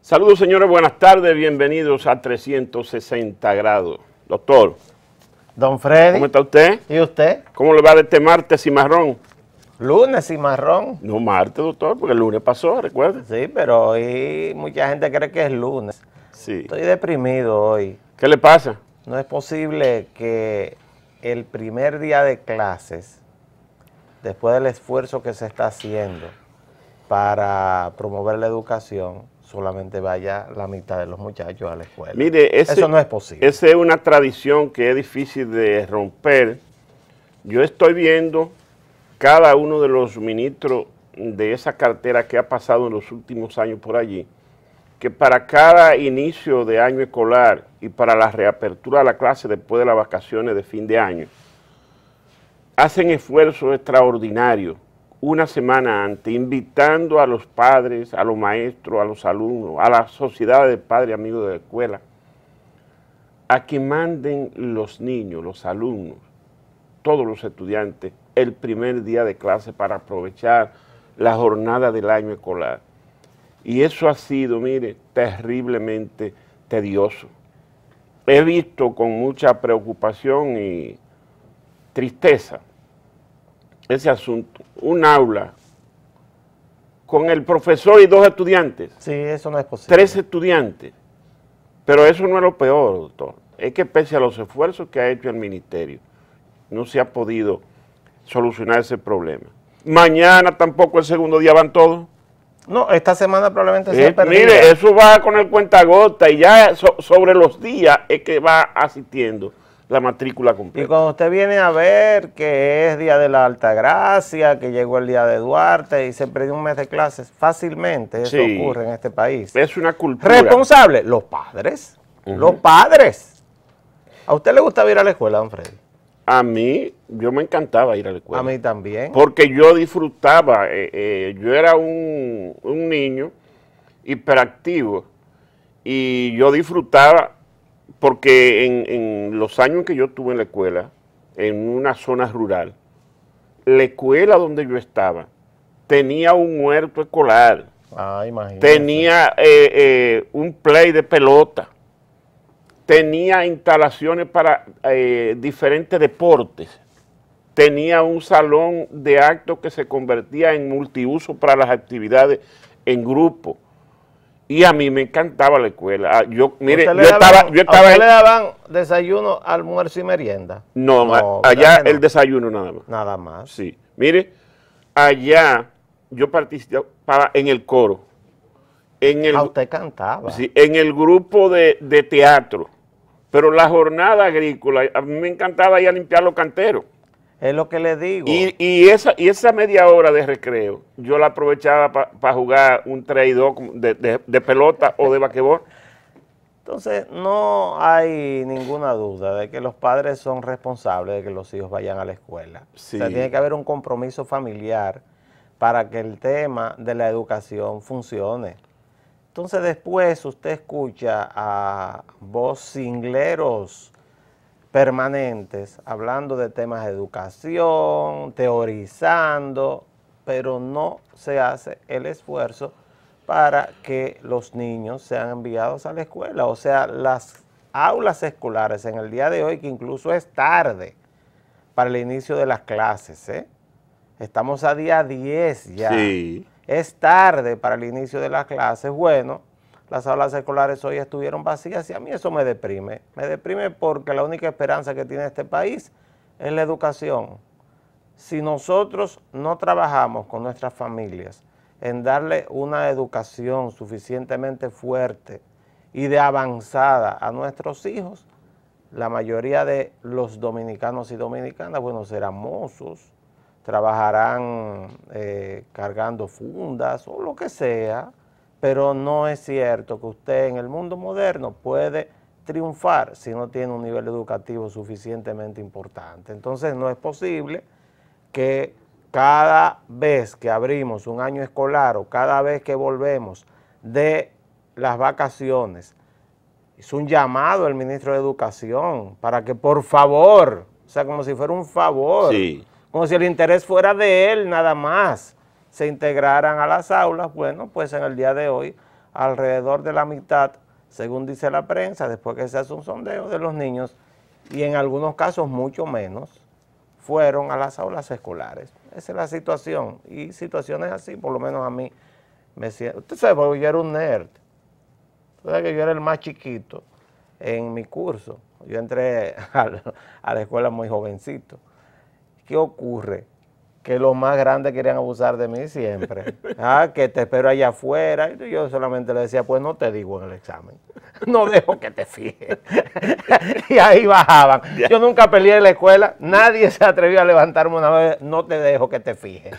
Saludos, señores, buenas tardes, bienvenidos a 360 grados. Doctor. Don Freddy. ¿Cómo está usted? ¿Y usted? ¿Cómo le va de este martes cimarrón? Lunes cimarrón. No martes, doctor, porque el lunes pasó, recuerda. Sí, pero hoy mucha gente cree que es lunes. Sí. Estoy deprimido hoy. ¿Qué le pasa? No es posible que el primer día de clases, después del esfuerzo que se está haciendo para promover la educación, solamente vaya la mitad de los muchachos a la escuela. Mire, eso no es posible. Esa es una tradición que es difícil de romper. Yo estoy viendo cada uno de los ministros de esa cartera que ha pasado en los últimos años por allí, que para cada inicio de año escolar y para la reapertura de la clase después de las vacaciones de fin de año, hacen esfuerzos extraordinarios una semana antes, invitando a los padres, a los maestros, a los alumnos, a la sociedad de padres amigos de la escuela, a que manden los niños, los alumnos, todos los estudiantes, el primer día de clase para aprovechar la jornada del año escolar. Y eso ha sido, mire, terriblemente tedioso. He visto con mucha preocupación y tristeza ese asunto, un aula con el profesor y 2 estudiantes. Sí, eso no es posible. 3 estudiantes. Pero eso no es lo peor, doctor. Es que pese a los esfuerzos que ha hecho el ministerio, no se ha podido solucionar ese problema. Mañana tampoco el segundo día van todos. No, esta semana probablemente sea perdida. Mire, eso va con el cuentagota y ya sobre los días es que va asistiendo la matrícula completa. Y cuando usted viene a ver que es día de la Altagracia, que llegó el día de Duarte y se perdió un mes de clases, fácilmente eso ocurre en este país. Es una cultura. ¿Responsable? Los padres. Los padres. ¿A usted le gusta ir a la escuela, don Freddy? A mí, yo me encantaba ir a la escuela. A mí también. Porque yo disfrutaba, yo era un niño hiperactivo y yo disfrutaba porque en los años que yo estuve en la escuela, en una zona rural, la escuela donde yo estaba tenía un huerto escolar, tenía un play de pelota, tenía instalaciones para diferentes deportes, tenía un salón de actos que se convertía en multiuso para las actividades en grupo. Y a mí me encantaba la escuela. Mire, yo estaba ¿A usted le daban desayuno, almuerzo y merienda? No, allá el desayuno nada más. Nada más. Sí. Mire, allá yo participaba en el coro. Usted cantaba. Sí, en el grupo de teatro. Pero la jornada agrícola, a mí me encantaba ir a limpiar los canteros. Es lo que le digo. Y esa media hora de recreo, yo la aprovechaba para jugar un 3-2 de pelota o de basquetbol. Entonces, no hay ninguna duda de que los padres son responsables de que los hijos vayan a la escuela. Sí. O sea, tiene que haber un compromiso familiar para que el tema de la educación funcione. Entonces, después usted escucha a vocingleros permanentes, hablando de temas de educación, teorizando, pero no se hace el esfuerzo para que los niños sean enviados a la escuela. O sea, las aulas escolares en el día de hoy, que incluso es tarde para el inicio de las clases, estamos a día 10 ya, sí. Es tarde para el inicio de las clases. Bueno, las aulas escolares hoy estuvieron vacías y a mí eso me deprime. Me deprime porque la única esperanza que tiene este país es la educación. Si nosotros no trabajamos con nuestras familias en darle una educación suficientemente fuerte y de avanzada a nuestros hijos, la mayoría de los dominicanos y dominicanas, bueno, serán mozos, trabajarán cargando fundas o lo que sea, pero no es cierto que usted en el mundo moderno puede triunfar si no tiene un nivel educativo suficientemente importante. Entonces no es posible que cada vez que abrimos un año escolar o cada vez que volvemos de las vacaciones, es un llamado al ministro de Educación para que por favor, o sea, como si fuera un favor, sí, como si el interés fuera de él nada más, se integraran a las aulas. Bueno, pues en el día de hoy alrededor de la mitad, según dice la prensa, después que se hace un sondeo de los niños, y en algunos casos mucho menos, fueron a las aulas escolares. Esa es la situación, y situaciones así, por lo menos a mí, me siento. Usted sabe, porque yo era un nerd, usted sabe que yo era el más chiquito en mi curso, yo entré a la escuela muy jovencito. ¿Qué ocurre? Que los más grandes querían abusar de mí siempre. Que te espero allá afuera. Y yo solamente le decía, pues no te digo en el examen. No dejo que te fijes. Y ahí bajaban. Yo nunca peleé en la escuela. Nadie se atrevió a levantarme una vez. No te dejo que te fijes.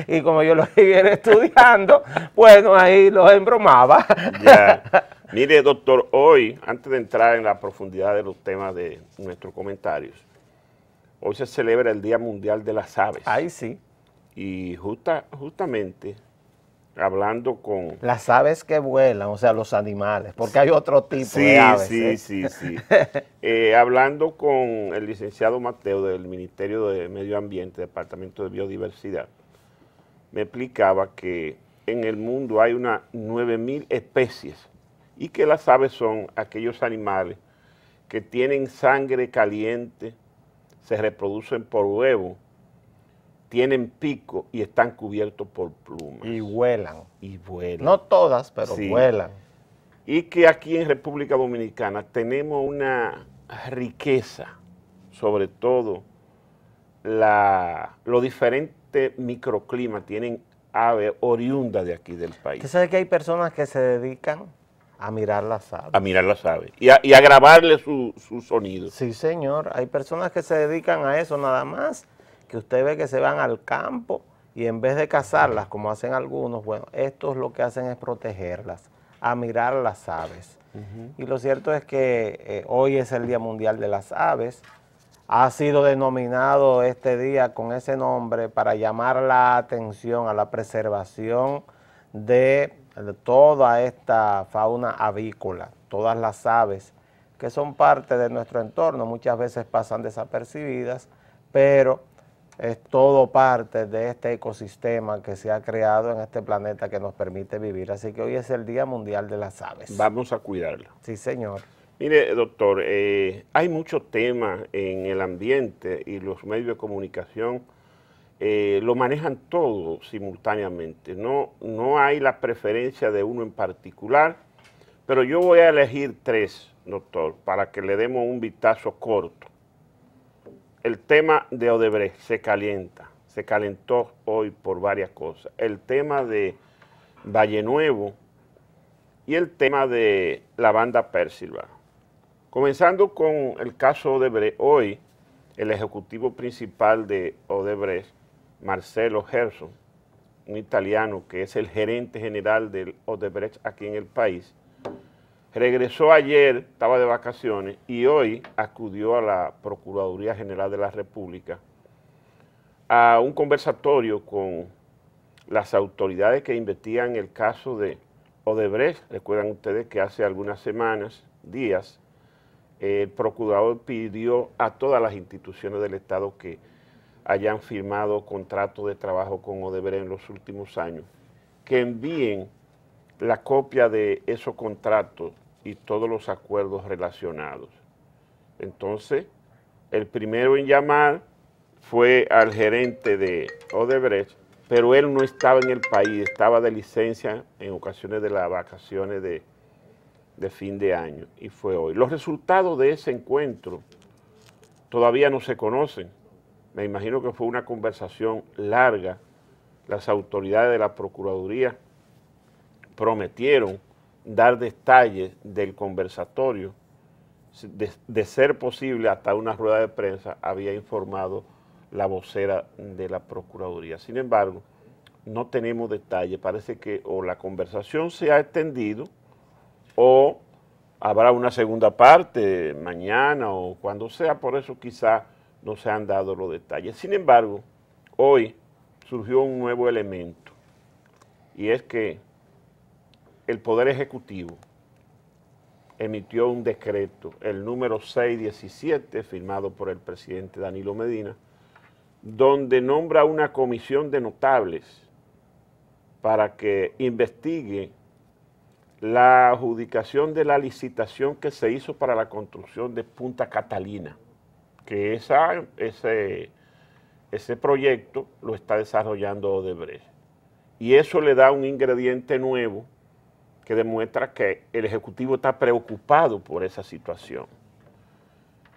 Y como yo lo siguiera estudiando, bueno, ahí los embromaba. Ya. Mire, doctor, hoy, antes de entrar en la profundidad de los temas de nuestros comentarios, hoy se celebra el Día Mundial de las Aves. Ahí sí. Y justamente, hablando con... Las aves que vuelan, o sea, los animales, porque hay otro tipo de aves. Sí. Hablando con el licenciado Mateo del Ministerio de Medio Ambiente, Departamento de Biodiversidad, me explicaba que en el mundo hay unas 9.000 especies y que las aves son aquellos animales que tienen sangre caliente, se reproducen por huevo, tienen pico y están cubiertos por plumas. Y vuelan. No todas, pero sí vuelan. Y que aquí en República Dominicana tenemos una riqueza, sobre todo los diferentes microclimas, tienen aves oriundas de aquí del país. ¿Usted sabe que hay personas que se dedican a mirar las aves? A mirar las aves y a grabarle su sonido. Sí, señor. Hay personas que se dedican a eso nada más, que usted ve que se van al campo y en vez de cazarlas, como hacen algunos, bueno, estos lo que hacen es protegerlas, a mirar las aves. Y lo cierto es que hoy es el Día Mundial de las Aves. Ha sido denominado este día con ese nombre para llamar la atención a la preservación de toda esta fauna avícola, todas las aves que son parte de nuestro entorno, muchas veces pasan desapercibidas, pero es todo parte de este ecosistema que se ha creado en este planeta que nos permite vivir. Así que hoy es el Día Mundial de las Aves. Vamos a cuidarla. Sí, señor. Mire, doctor, hay muchos temas en el ambiente y los medios de comunicación lo manejan todo simultáneamente. No hay la preferencia de uno en particular, pero yo voy a elegir tres, doctor, para que le demos un vistazo corto. El tema de Odebrecht se calentó hoy por varias cosas. El tema de Valle Nuevo y el tema de la banda Persilva. Comenzando con el caso Odebrecht, hoy el ejecutivo principal de Odebrecht, Marcelo Gerson, un italiano que es el gerente general del Odebrecht aquí en el país, regresó ayer, estaba de vacaciones, y hoy acudió a la Procuraduría General de la República a un conversatorio con las autoridades que investigan el caso de Odebrecht. Recuerdan ustedes que hace algunas semanas, días, el procurador pidió a todas las instituciones del Estado que hayan firmado contratos de trabajo con Odebrecht en los últimos años, que envíen la copia de esos contratos y todos los acuerdos relacionados. Entonces, el primero en llamar fue al gerente de Odebrecht, pero él no estaba en el país, estaba de licencia en ocasiones de las vacaciones de fin de año, y fue hoy. Los resultados de ese encuentro todavía no se conocen. Me imagino que fue una conversación larga. Las autoridades de la Procuraduría prometieron dar detalles del conversatorio. De ser posible, hasta una rueda de prensa había informado la vocera de la Procuraduría. Sin embargo, no tenemos detalles. Parece que o la conversación se ha extendido o habrá una segunda parte mañana o cuando sea, por eso quizá no se han dado los detalles. Sin embargo, hoy surgió un nuevo elemento, y es que el Poder Ejecutivo emitió un decreto, el número 617, firmado por el presidente Danilo Medina, donde nombra una comisión de notables para que investigue la adjudicación de la licitación que se hizo para la construcción de Punta Catalina, que ese proyecto lo está desarrollando Odebrecht. Y eso le da un ingrediente nuevo que demuestra que el Ejecutivo está preocupado por esa situación.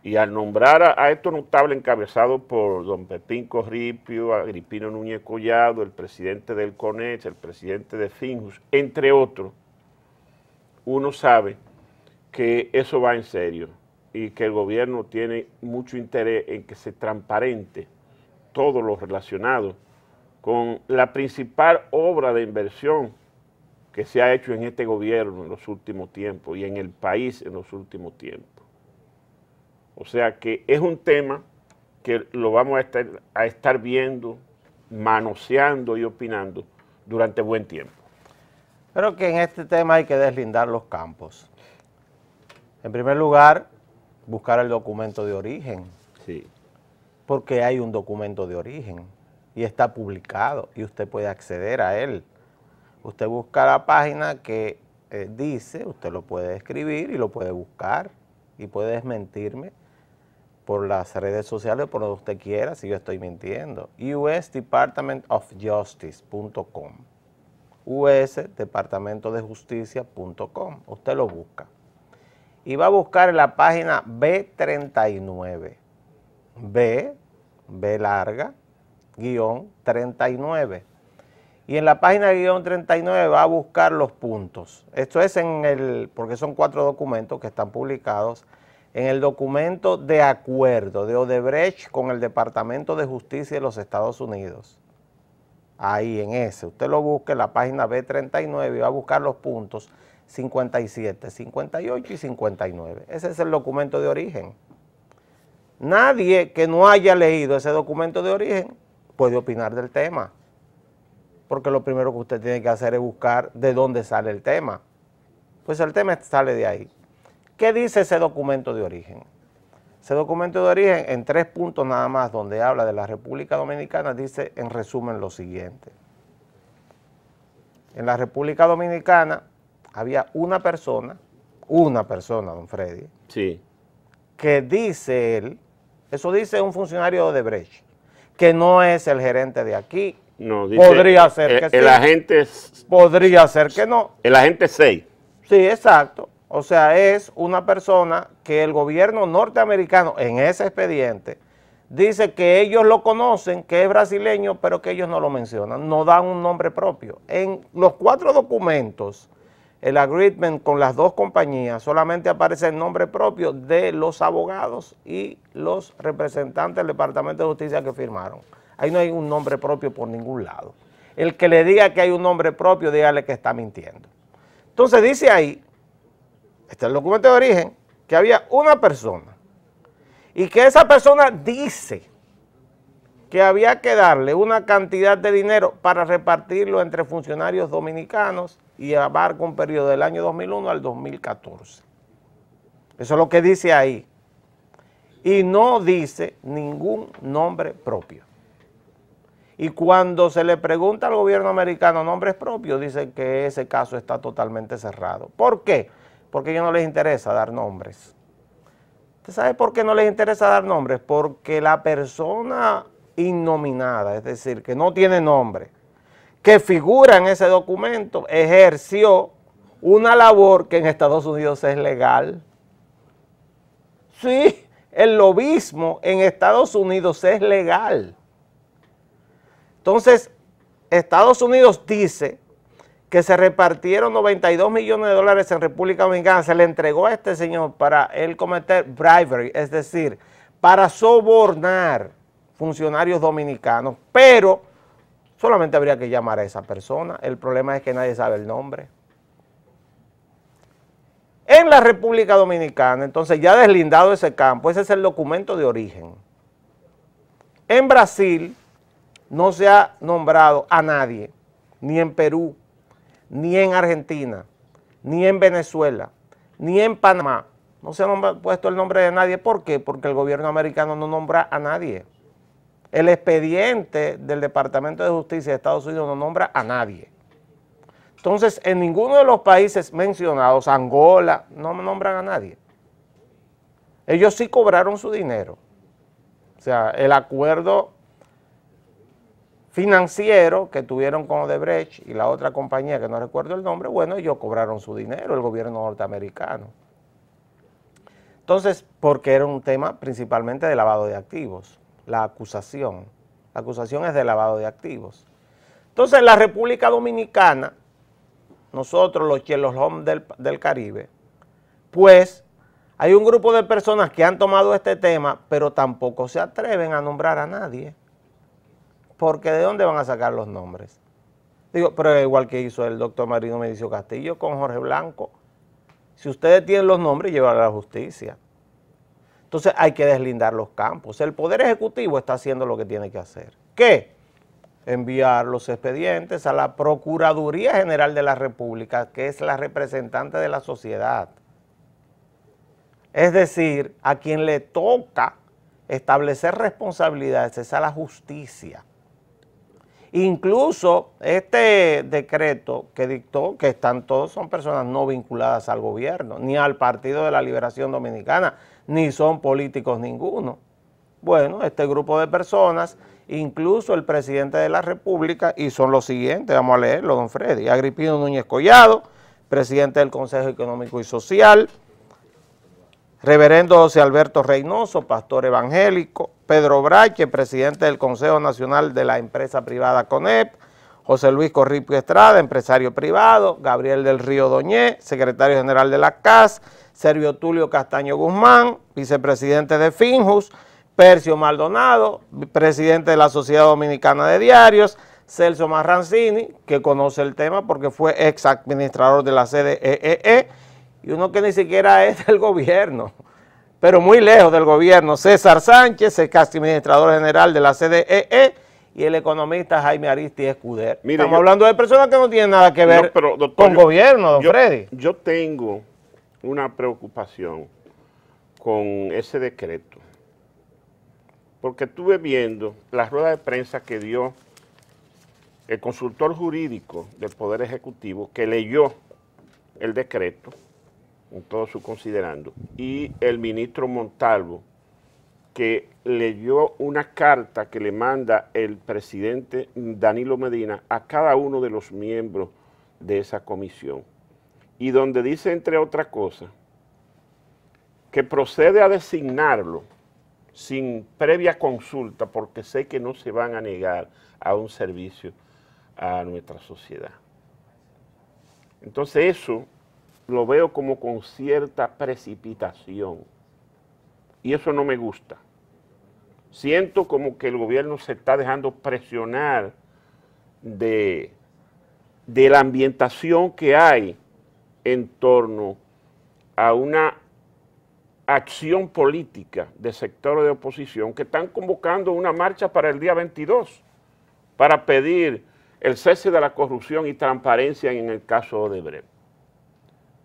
Y al nombrar a estos notables encabezados por don Pepín Corripio, Agripino Núñez Collado, el presidente del CONEX, el presidente de Finjus, entre otros, uno sabe que eso va en serio y que el gobierno tiene mucho interés en que se transparente todo lo relacionado con la principal obra de inversión que se ha hecho en este gobierno en los últimos tiempos y en el país en los últimos tiempos. O sea que es un tema que lo vamos a estar viendo, manoseando y opinando durante buen tiempo. Pero que en este tema hay que deslindar los campos. En primer lugar, buscar el documento de origen. Sí. Porque hay un documento de origen y está publicado y usted puede acceder a él. Usted busca la página que dice, usted lo puede escribir y lo puede buscar y puede desmentirme por las redes sociales, por donde usted quiera, si yo estoy mintiendo. usdepartmentofjustice.com usdepartamentodejusticia.com. Usted lo busca. Y va a buscar en la página B39. B larga, guión 39. Y en la página guión 39 va a buscar los puntos. Esto es porque son 4 documentos que están publicados en el documento de acuerdo de Odebrecht con el Departamento de Justicia de los Estados Unidos. Ahí en ese, usted lo busca en la página B39 y va a buscar los puntos 57, 58 y 59. Ese es el documento de origen. Nadie que no haya leído ese documento de origen puede opinar del tema, porque lo primero que usted tiene que hacer es buscar de dónde sale el tema. Pues el tema sale de ahí. ¿Qué dice ese documento de origen? Ese documento de origen, en 3 puntos nada más, donde habla de la República Dominicana, dice en resumen lo siguiente. En la República Dominicana había una persona, don Freddy, sí, que dice él, eso dice un funcionario de Odebrecht, que no es el gerente de aquí. No, dice, podría ser que sí. El agente... Podría ser que no. El agente 6. Sí, exacto. O sea, es una persona que el gobierno norteamericano en ese expediente dice que ellos lo conocen, que es brasileño, pero que ellos no lo mencionan, no dan un nombre propio. En los 4 documentos, el agreement con las 2 compañías, solamente aparece el nombre propio de los abogados y los representantes del Departamento de Justicia que firmaron. Ahí no hay un nombre propio por ningún lado. El que le diga que hay un nombre propio, dígale que está mintiendo. Entonces dice ahí, este es el documento de origen, que había una persona y que esa persona dice que había que darle una cantidad de dinero para repartirlo entre funcionarios dominicanos y abarca un periodo del año 2001 al 2014. Eso es lo que dice ahí. Y no dice ningún nombre propio. Y cuando se le pregunta al gobierno americano nombres propios, dice que ese caso está totalmente cerrado. ¿Por qué? Porque a ellos no les interesa dar nombres. ¿Usted sabe por qué no les interesa dar nombres? Porque la persona innominada, es decir, que no tiene nombre, que figura en ese documento, ejerció una labor que en Estados Unidos es legal. Sí, el lobismo en Estados Unidos es legal. Entonces, Estados Unidos dice que se repartieron 92 millones de dólares en República Dominicana, se le entregó a este señor para él cometer bribery, es decir, para sobornar funcionarios dominicanos, pero solamente habría que llamar a esa persona. El problema es que nadie sabe el nombre. En la República Dominicana, entonces ya deslindado ese campo, ese es el documento de origen. En Brasil no se ha nombrado a nadie, ni en Perú, ni en Argentina, ni en Venezuela, ni en Panamá. No se ha puesto el nombre de nadie. ¿Por qué? Porque el gobierno americano no nombra a nadie. El expediente del Departamento de Justicia de Estados Unidos no nombra a nadie. Entonces, en ninguno de los países mencionados, Angola, no nombran a nadie. Ellos sí cobraron su dinero. O sea, el acuerdo financiero que tuvieron con Odebrecht y la otra compañía, que no recuerdo el nombre, bueno, ellos cobraron su dinero, el gobierno norteamericano. Entonces, porque era un tema principalmente de lavado de activos, la acusación. La acusación es de lavado de activos. Entonces, en la República Dominicana, nosotros los Sherlock Holmes del Caribe, pues hay un grupo de personas que han tomado este tema, pero tampoco se atreven a nombrar a nadie. Porque ¿de dónde van a sacar los nombres? Digo, pero igual que hizo el doctor Marino Medicio Castillo con Jorge Blanco. Si ustedes tienen los nombres, llévalos a la justicia. Entonces hay que deslindar los campos. El Poder Ejecutivo está haciendo lo que tiene que hacer. ¿Qué? Enviar los expedientes a la Procuraduría General de la República, que es la representante de la sociedad. Es decir, a quien le toca establecer responsabilidades es a la justicia. Incluso este decreto que dictó, que están todos, son personas no vinculadas al gobierno, ni al Partido de la Liberación Dominicana, ni son políticos ninguno. Bueno, este grupo de personas, incluso el presidente de la República, y son los siguientes, vamos a leerlo, don Freddy: Agripino Núñez Collado, presidente del Consejo Económico y Social; Reverendo José Alberto Reynoso, pastor evangélico; Pedro Brache, presidente del Consejo Nacional de la Empresa Privada CONEP; José Luis Corripio Estrada, empresario privado; Gabriel del Río Doñé, secretario general de la CAS; Servio Tulio Castaño Guzmán, vicepresidente de Finjus; Percio Maldonado, presidente de la Sociedad Dominicana de Diarios; Celso Marrancini, que conoce el tema porque fue ex administrador de la CDEE, y uno que ni siquiera es del gobierno, pero muy lejos del gobierno; César Sánchez, ex administrador general de la CDEE, y el economista Jaime Aristi Escuder. Mire, estamos hablando de personas que no tienen nada que ver con gobierno, don Freddy. Yo tengo una preocupación con ese decreto, porque estuve viendo la rueda de prensa que dio el consultor jurídico del Poder Ejecutivo, que leyó el decreto en todo su considerando, y el ministro Montalvo, que leyó una carta que le manda el presidente Danilo Medina a cada uno de los miembros de esa comisión, y donde dice, entre otras cosas, que procede a designarlo sin previa consulta, porque sé que no se van a negar a un servicio a nuestra sociedad. Entonces eso lo veo como con cierta precipitación, y eso no me gusta. Siento como que el gobierno se está dejando presionar de la ambientación que hay en torno a una acción política de sectores de oposición que están convocando una marcha para el día 22 para pedir el cese de la corrupción y transparencia en el caso Odebrecht.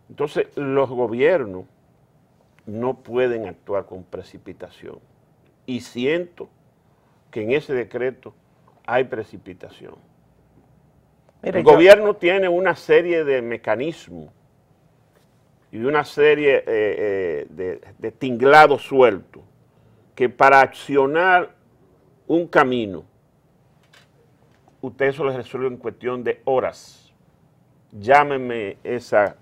Entonces, los gobiernos no pueden actuar con precipitación, y siento que en ese decreto hay precipitación. Mire, el gobierno tiene una serie de mecanismos y una serie de tinglados sueltos que para accionar un camino, usted eso lo resuelve en cuestión de horas. Llámeme esa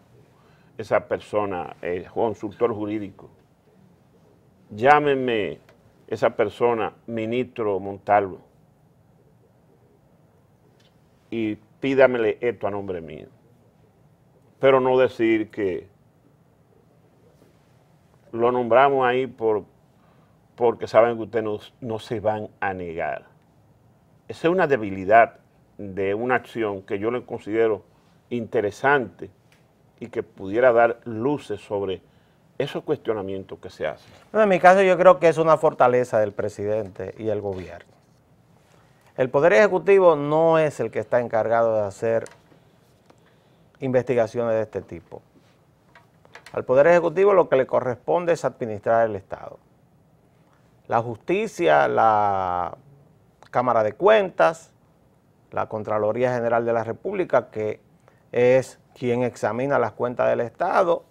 persona, consultor jurídico. Llámeme esa persona, ministro Montalvo, y pídamele esto a nombre mío. Pero no decir que lo nombramos ahí porque saben que ustedes no se van a negar. Esa es una debilidad de una acción que yo le considero interesante y que pudiera dar luces sobre esos cuestionamientos que se hacen. En mi caso yo creo que es una fortaleza del presidente y el gobierno. El Poder Ejecutivo no es el que está encargado de hacer investigaciones de este tipo. Al Poder Ejecutivo lo que le corresponde es administrar el Estado. La justicia, la Cámara de Cuentas, la Contraloría General de la República, que es quien examina las cuentas del Estado,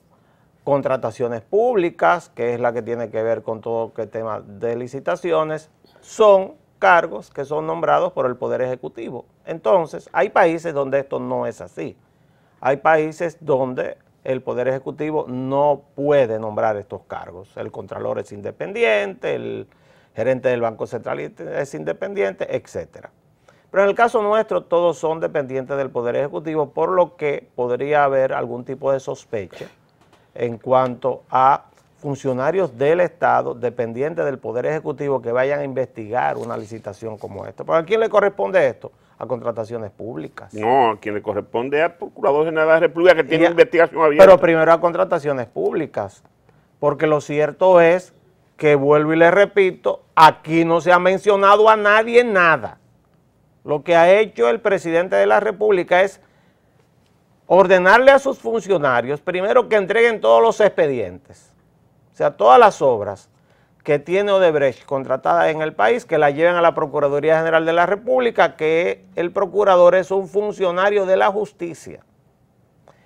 contrataciones públicas, que es la que tiene que ver con todo el tema de licitaciones, son cargos que son nombrados por el Poder Ejecutivo. Entonces, hay países donde esto no es así. Hay países donde el Poder Ejecutivo no puede nombrar estos cargos. El Contralor es independiente, el gerente del Banco Central es independiente, etcétera. Pero en el caso nuestro, todos son dependientes del Poder Ejecutivo, por lo que podría haber algún tipo de sospecha en cuanto a funcionarios del Estado dependientes del Poder Ejecutivo que vayan a investigar una licitación como esta. ¿Pero a quién le corresponde esto? A contrataciones públicas. No, a quien le corresponde es al Procurador General de la República, que tiene investigación abierta. Pero primero a contrataciones públicas, porque lo cierto es que, vuelvo y le repito, aquí no se ha mencionado a nadie nada. Lo que ha hecho el presidente de la República es ordenarle a sus funcionarios, primero, que entreguen todos los expedientes, o sea, todas las obras que tiene Odebrecht contratadas en el país, que las lleven a la Procuraduría General de la República, que el procurador es un funcionario de la justicia.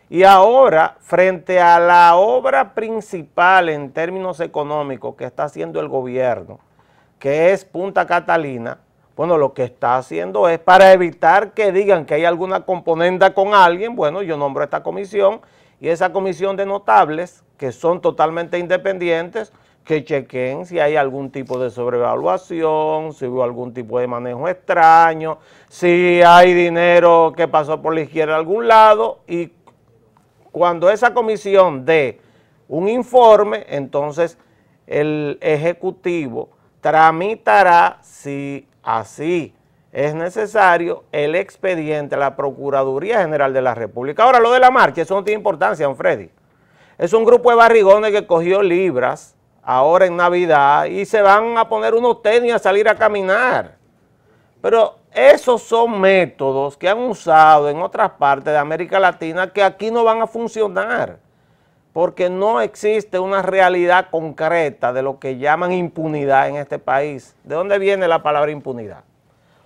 Y ahora, frente a la obra principal en términos económicos que está haciendo el gobierno, que es Punta Catalina, bueno, lo que está haciendo es, para evitar que digan que hay alguna componenda con alguien, bueno, yo nombro esta comisión, y esa comisión de notables, que son totalmente independientes, que chequen si hay algún tipo de sobrevaluación, si hubo algún tipo de manejo extraño, si hay dinero que pasó por la izquierda a algún lado, y cuando esa comisión dé un informe, entonces el Ejecutivo tramitará, si así es necesario, el expediente a la Procuraduría General de la República. Ahora, lo de la marcha, eso no tiene importancia, don Freddy. Es un grupo de barrigones que cogió libras ahora en Navidad y se van a poner unos tenis a salir a caminar. Pero esos son métodos que han usado en otras partes de América Latina que aquí no van a funcionar, porque no existe una realidad concreta de lo que llaman impunidad en este país. ¿De dónde viene la palabra impunidad?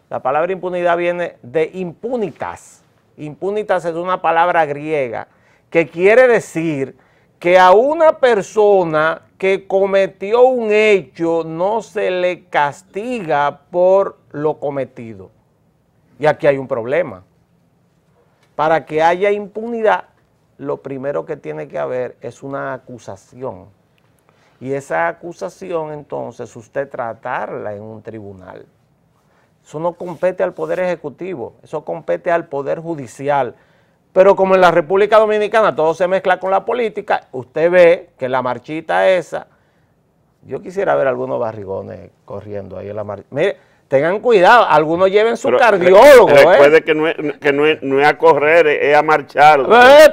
La palabra impunidad viene de impunitas. Impunitas es una palabra griega que quiere decir que a una persona que cometió un hecho no se le castiga por lo cometido. Y aquí hay un problema. Para que haya impunidad, lo primero que tiene que haber es una acusación. Y esa acusación, entonces, usted tratarla en un tribunal. Eso no compete al Poder Ejecutivo, eso compete al Poder Judicial. Pero como en la República Dominicana todo se mezcla con la política, usted ve que la marchita esa, yo quisiera ver algunos barrigones corriendo ahí en la marchita. Mire, tengan cuidado, algunos lleven su cardiólogo. Recuerde que no es a correr, es a marchar.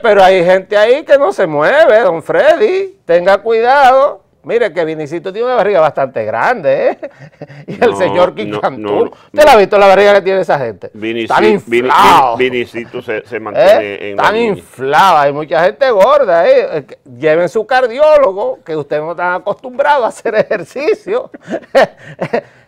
Pero hay gente ahí que no se mueve, don Freddy, tenga cuidado. Mire que Vinicito tiene una barriga bastante grande, ¿eh? Y el señor Quincantú. ¿Usted la ha visto la barriga que tiene esa gente? Están inflados. Vinicito se mantiene en están inflados, hay mucha gente gorda, ¿eh? Lleven su cardiólogo, que ustedes no están acostumbrados a hacer ejercicio.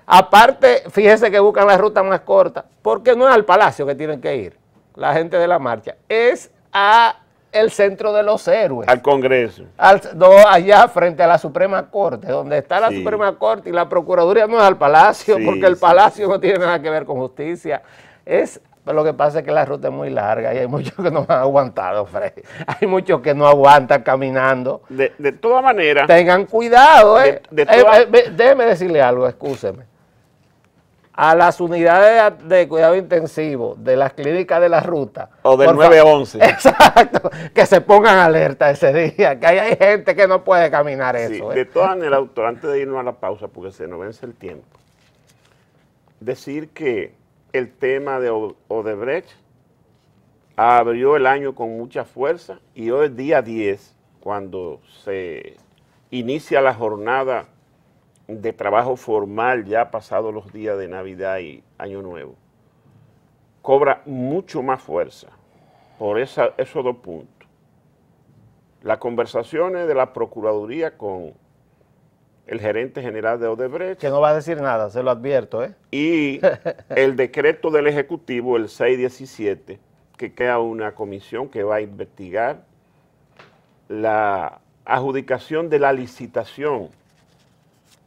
Aparte, fíjese que buscan la ruta más corta, porque no es al Palacio que tienen que ir, la gente de la marcha, es a el Centro de los Héroes. Al Congreso. Allá frente a la Suprema Corte, donde está la Suprema Corte, y la Procuraduría no es al Palacio, porque el Palacio no tiene nada que ver con justicia. Lo que pasa es que la ruta es muy larga y hay muchos que no han aguantado, Freddy. Hay muchos que no aguantan caminando. De todas maneras. Tengan cuidado, ¿eh? Déjeme decirle algo, excúseme. A las unidades de cuidado intensivo de las clínicas de la ruta. O del 911. Exacto, que se pongan alerta ese día, que hay gente que no puede caminar eso. De todas maneras, doctor, antes de irnos a la pausa, porque se nos vence el tiempo, decir que el tema de Odebrecht abrió el año con mucha fuerza y hoy es día 10, cuando se inicia la jornada de trabajo formal, ya pasados los días de Navidad y Año Nuevo, cobra mucho más fuerza por esos dos puntos. Las conversaciones de la Procuraduría con el gerente general de Odebrecht. Que no va a decir nada, se lo advierto, ¿eh? Y el decreto del Ejecutivo, el 617, que crea una comisión que va a investigar la adjudicación de la licitación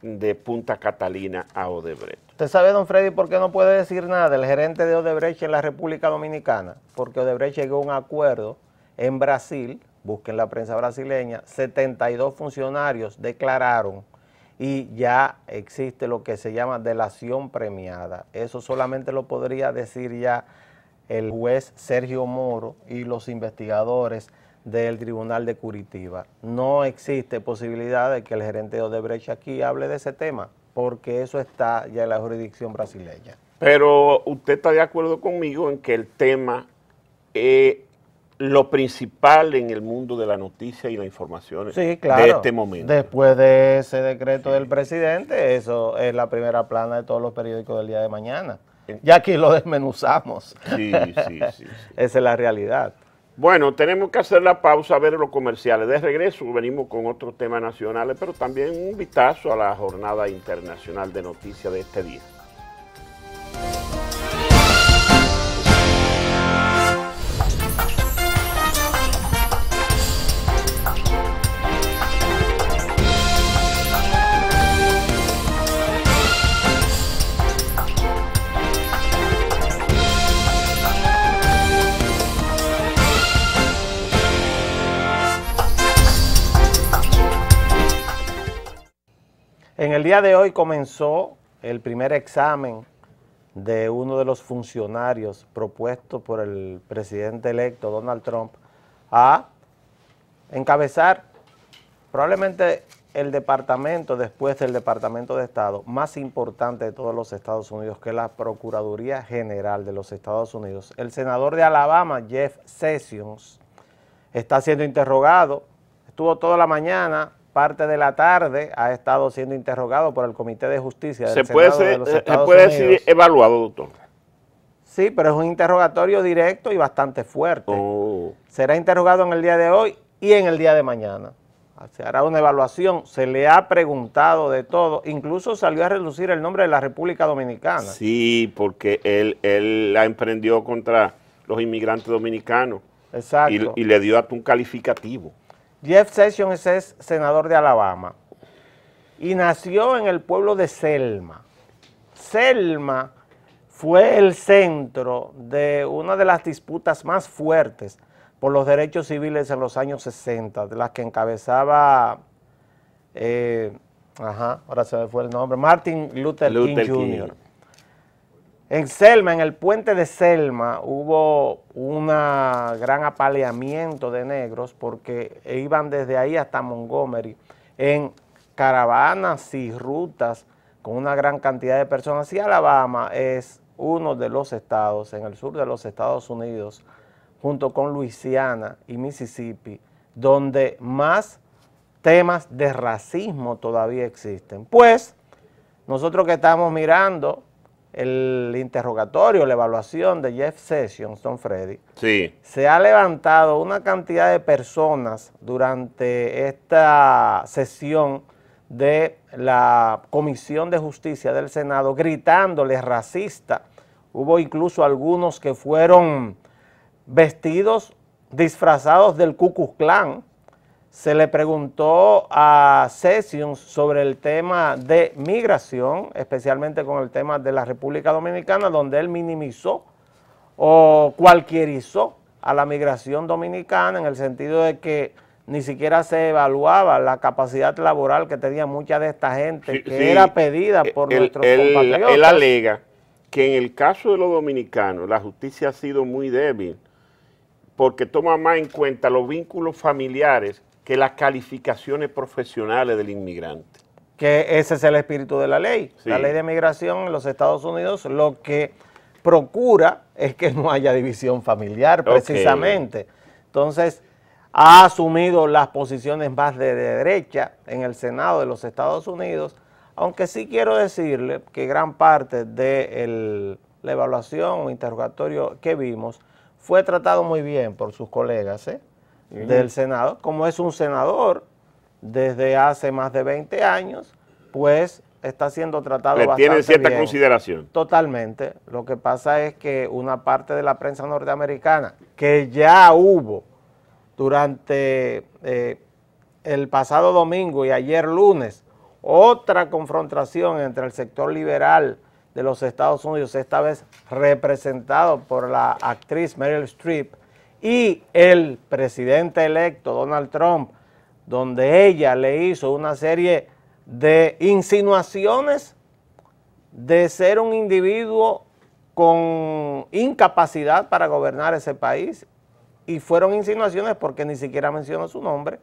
de Punta Catalina a Odebrecht. ¿Usted sabe, don Freddy, por qué no puede decir nada el gerente de Odebrecht en la República Dominicana? Porque Odebrecht llegó a un acuerdo en Brasil, busquen la prensa brasileña, 72 funcionarios declararon y ya existe lo que se llama delación premiada. Eso solamente lo podría decir ya el juez Sergio Moro y los investigadores del Tribunal de Curitiba. No existe posibilidad de que el gerente de Odebrecht aquí hable de ese tema, porque eso está ya en la jurisdicción brasileña. Pero usted está de acuerdo conmigo en que el tema es lo principal en el mundo de la noticia y la información sí, claro, de este momento. Después de ese decreto del presidente, eso es la primera plana de todos los periódicos del día de mañana. Ya aquí lo desmenuzamos. Sí. Esa es la realidad. Bueno, tenemos que hacer la pausa a ver los comerciales. De regreso venimos con otros temas nacionales, pero también un vistazo a la jornada internacional de noticias de este día. En el día de hoy comenzó el primer examen de uno de los funcionarios propuestos por el presidente electo Donald Trump a encabezar probablemente el departamento, después del Departamento de Estado, más importante de todos los Estados Unidos, que es la Procuraduría General de los Estados Unidos. El senador de Alabama, Jeff Sessions, está siendo interrogado, estuvo toda la mañana, parte de la tarde ha estado siendo interrogado por el Comité de Justicia del Senado de los Estados Unidos. ¿Se puede decir evaluado, doctor? Sí, pero es un interrogatorio directo y bastante fuerte. Será interrogado en el día de hoy y en el día de mañana. Se hará una evaluación, se le ha preguntado de todo, incluso salió a relucir el nombre de la República Dominicana. Sí, porque él la emprendió contra los inmigrantes dominicanos. Exacto. Y le dio hasta un calificativo. Jeff Sessions es senador de Alabama y nació en el pueblo de Selma. Selma fue el centro de una de las disputas más fuertes por los derechos civiles en los años 60, de las que encabezaba, ahora se me fue el nombre, Martin Luther King Jr. En Selma, en el puente de Selma, hubo un gran apaleamiento de negros porque iban desde ahí hasta Montgomery en caravanas y rutas con una gran cantidad de personas. Y Alabama es uno de los estados en el sur de los Estados Unidos, junto con Luisiana y Mississippi, donde más temas de racismo todavía existen. Pues nosotros que estamos mirando el interrogatorio, la evaluación de Jeff Sessions, don Freddy, sí, se ha levantado una cantidad de personas durante esta sesión de la Comisión de Justicia del Senado gritándole racista. Hubo incluso algunos que fueron vestidos, disfrazados del Ku Klux Klan. Se le preguntó a Sessions sobre el tema de migración, especialmente con el tema de la República Dominicana, donde él minimizó o cualquierizó a la migración dominicana en el sentido de que ni siquiera se evaluaba la capacidad laboral que tenía mucha de esta gente, que era pedida por nuestros compatriotas. Él alega que en el caso de los dominicanos la justicia ha sido muy débil porque toma más en cuenta los vínculos familiares que las calificaciones profesionales del inmigrante. Que ese es el espíritu de la ley. Sí. La ley de migración en los Estados Unidos lo que procura es que no haya división familiar, precisamente. Entonces, ha asumido las posiciones más de derecha en el Senado de los Estados Unidos, aunque sí quiero decirle que gran parte de la evaluación o interrogatorio que vimos fue tratado muy bien por sus colegas, del Senado. Como es un senador desde hace más de 20 años, pues está siendo tratado bastante bien. Le tienen cierta consideración. Totalmente. Lo que pasa es que una parte de la prensa norteamericana, que ya hubo durante el pasado domingo y ayer lunes, otra confrontación entre el sector liberal de los Estados Unidos, esta vez representado por la actriz Meryl Streep, y el presidente electo Donald Trump, donde ella le hizo una serie de insinuaciones de ser un individuo con incapacidad para gobernar ese país, y fueron insinuaciones porque ni siquiera mencionó su nombre.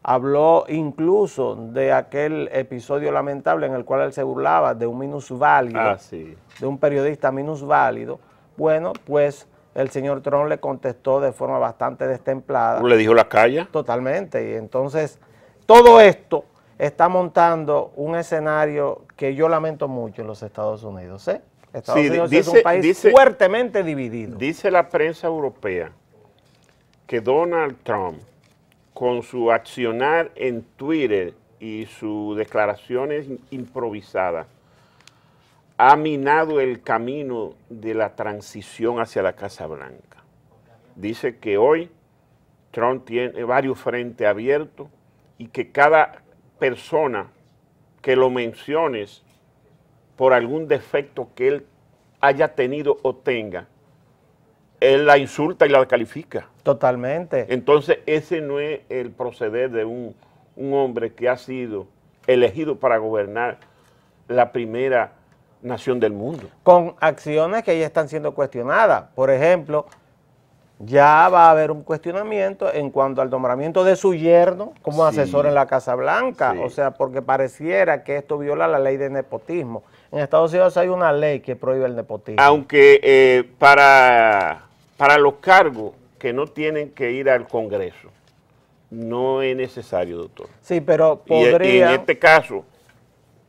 Habló incluso de aquel episodio lamentable en el cual él se burlaba de un minusválido, de un periodista minusválido. Bueno, pues el señor Trump le contestó de forma bastante destemplada. ¿Le dijo la calle? Totalmente. Y entonces todo esto está montando un escenario que yo lamento mucho en los Estados Unidos. Estados Unidos es un país fuertemente dividido. Dice la prensa europea que Donald Trump, con su accionar en Twitter y sus declaraciones improvisadas, ha minado el camino de la transición hacia la Casa Blanca. Dice que hoy Trump tiene varios frentes abiertos y que cada persona que lo menciones por algún defecto que él haya tenido o tenga, él la insulta y la califica. Totalmente. Entonces, ese no es el proceder de un hombre que ha sido elegido para gobernar la primera nación del mundo. Con acciones que ya están siendo cuestionadas. Por ejemplo, ya va a haber un cuestionamiento en cuanto al nombramiento de su yerno como asesor en la Casa Blanca. O sea, porque pareciera que esto viola la ley de nepotismo. En Estados Unidos hay una ley que prohíbe el nepotismo. Aunque para los cargos que no tienen que ir al Congreso, no es necesario, doctor. Sí, pero podría... Y en este caso,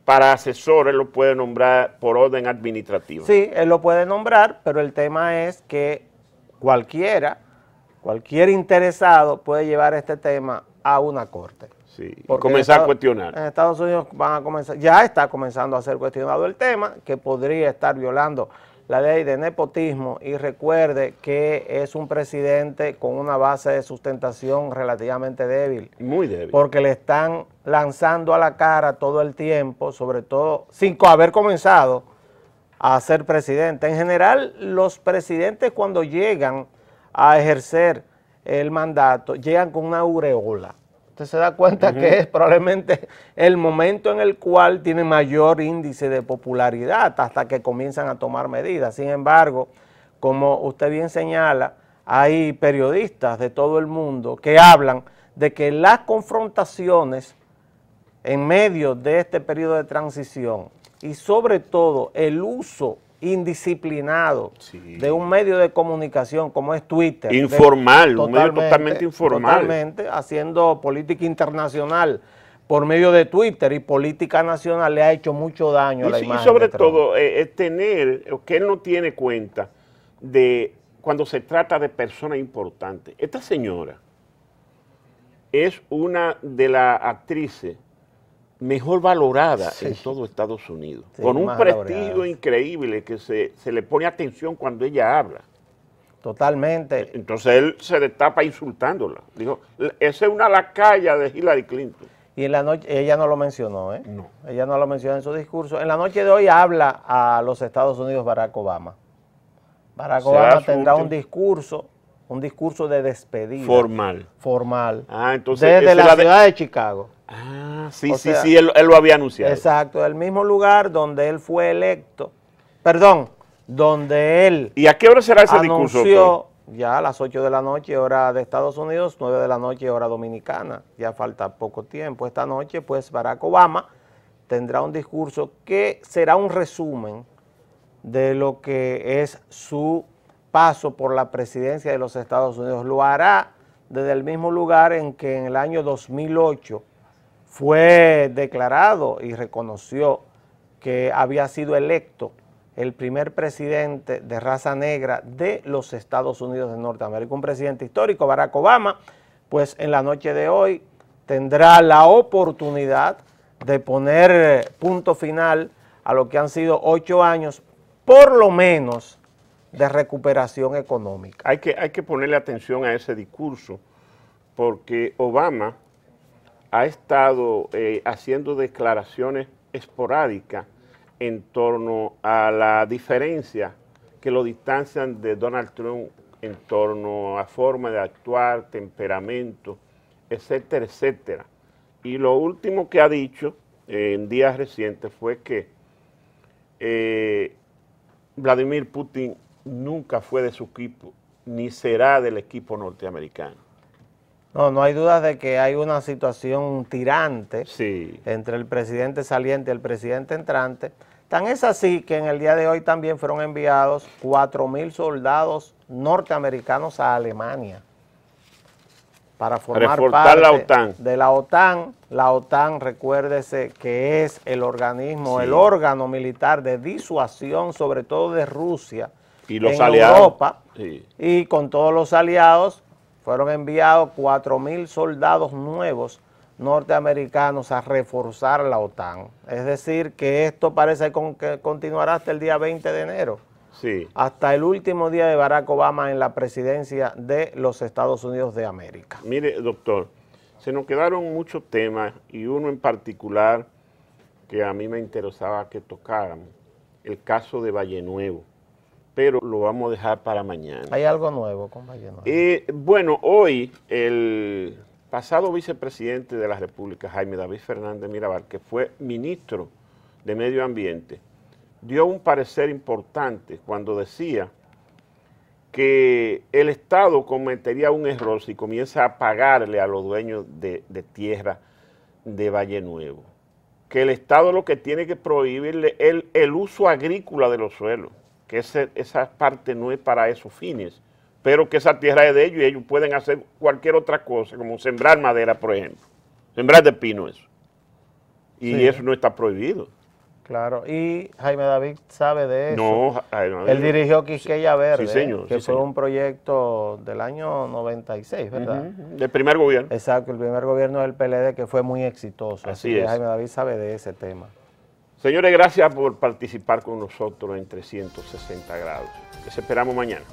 para asesor, él lo puede nombrar por orden administrativa. Sí, él lo puede nombrar, pero el tema es que cualquier interesado puede llevar este tema a una corte. Sí, y comenzar a cuestionar. En Estados Unidos van a comenzar, ya está comenzando a ser cuestionado el tema, que podría estar violando la ley de nepotismo, y recuerde que es un presidente con una base de sustentación relativamente débil. Muy débil. Porque le están lanzando a la cara todo el tiempo, sobre todo sin haber comenzado a ser presidente. En general, los presidentes cuando llegan a ejercer el mandato, llegan con una aureola. Usted se da cuenta que es probablemente el momento en el cual tiene mayor índice de popularidad hasta que comienzan a tomar medidas. Sin embargo, como usted bien señala, hay periodistas de todo el mundo que hablan de que las confrontaciones en medio de este periodo de transición y sobre todo el uso indisciplinado de un medio de comunicación como es Twitter. Informal, un medio totalmente informal. Totalmente, haciendo política internacional por medio de Twitter y política nacional, le ha hecho mucho daño a la imagen. Y sobre todo, tener, que él no tiene cuenta de cuando se trata de personas importantes. Esta señora es una de las actrices mejor valorada en todo Estados Unidos, con un prestigio increíble que se le pone atención cuando ella habla. Totalmente. Entonces él se destapa insultándola. Dijo, esa es una lacaya de Hillary Clinton. Y en la noche, ella no lo mencionó, ¿eh? No. Ella no lo mencionó en su discurso. En la noche de hoy habla a los Estados Unidos Barack Obama. Barack Obama tendrá un discurso de despedida. Formal. Ah, entonces desde la ciudad de Chicago. Ah, sí, él lo había anunciado. Exacto, el mismo lugar donde él fue electo, donde él... ¿Y a qué hora será ese discurso, doctor? Ya a las 8 de la noche, hora de Estados Unidos, 9 de la noche, hora dominicana. Ya falta poco tiempo. Esta noche, pues, Barack Obama tendrá un discurso que será un resumen de lo que es su paso por la presidencia de los Estados Unidos. Lo hará desde el mismo lugar en que en el año 2008 fue declarado y reconoció que había sido electo el primer presidente de raza negra de los Estados Unidos de Norteamérica, un presidente histórico. Barack Obama, pues en la noche de hoy tendrá la oportunidad de poner punto final a lo que han sido 8 años, por lo menos, de recuperación económica. Hay que ponerle atención a ese discurso, porque Obama ha estado haciendo declaraciones esporádicas en torno a la diferencia que lo distancian de Donald Trump en torno a forma de actuar, temperamento, etcétera, etcétera. Y lo último que ha dicho en días recientes fue que Vladimir Putin nunca fue de su equipo, ni será del equipo norteamericano. No hay duda de que hay una situación tirante sí. entre el presidente saliente y el presidente entrante. Tan es así que en el día de hoy también fueron enviados 4.000 soldados norteamericanos a Alemania para formar parte la OTAN. de la OTAN. La OTAN, recuérdese que es el organismo, sí. el órgano militar de disuasión, sobre todo de Rusia y los en aliados. Europa, sí. y con todos los aliados fueron enviados 4.000 soldados nuevos norteamericanos a reforzar la OTAN. Es decir, que esto parece que continuará hasta el día 20 de enero. Sí. Hasta el último día de Barack Obama en la presidencia de los Estados Unidos de América. Mire, doctor, se nos quedaron muchos temas y uno en particular que a mí me interesaba que tocáramos, el caso de Valle Nuevo, pero lo vamos a dejar para mañana. ¿Hay algo nuevo con Valle Nuevo? Bueno, hoy el pasado vicepresidente de la República, Jaime David Fernández Mirabal, que fue ministro de Medio Ambiente, dio un parecer importante cuando decía que el Estado cometería un error si comienza a pagarle a los dueños de tierra de Valle Nuevo. Que el Estado lo que tiene que prohibirle es el uso agrícola de los suelos, que esa parte no es para esos fines, pero que esa tierra es de ellos y ellos pueden hacer cualquier otra cosa, como sembrar madera, por ejemplo, sembrar de pino eso. Y sí. Eso no está prohibido. Claro, y Jaime David sabe de eso. No, él dirigió Quisqueya Verde, sí, señor, que sí, fue señor. Un proyecto del año 96, ¿verdad? Del primer gobierno. Exacto, el primer gobierno del PLD, que fue muy exitoso. Así es. Jaime David sabe de ese tema. Señores, gracias por participar con nosotros en 360 grados. Les esperamos mañana.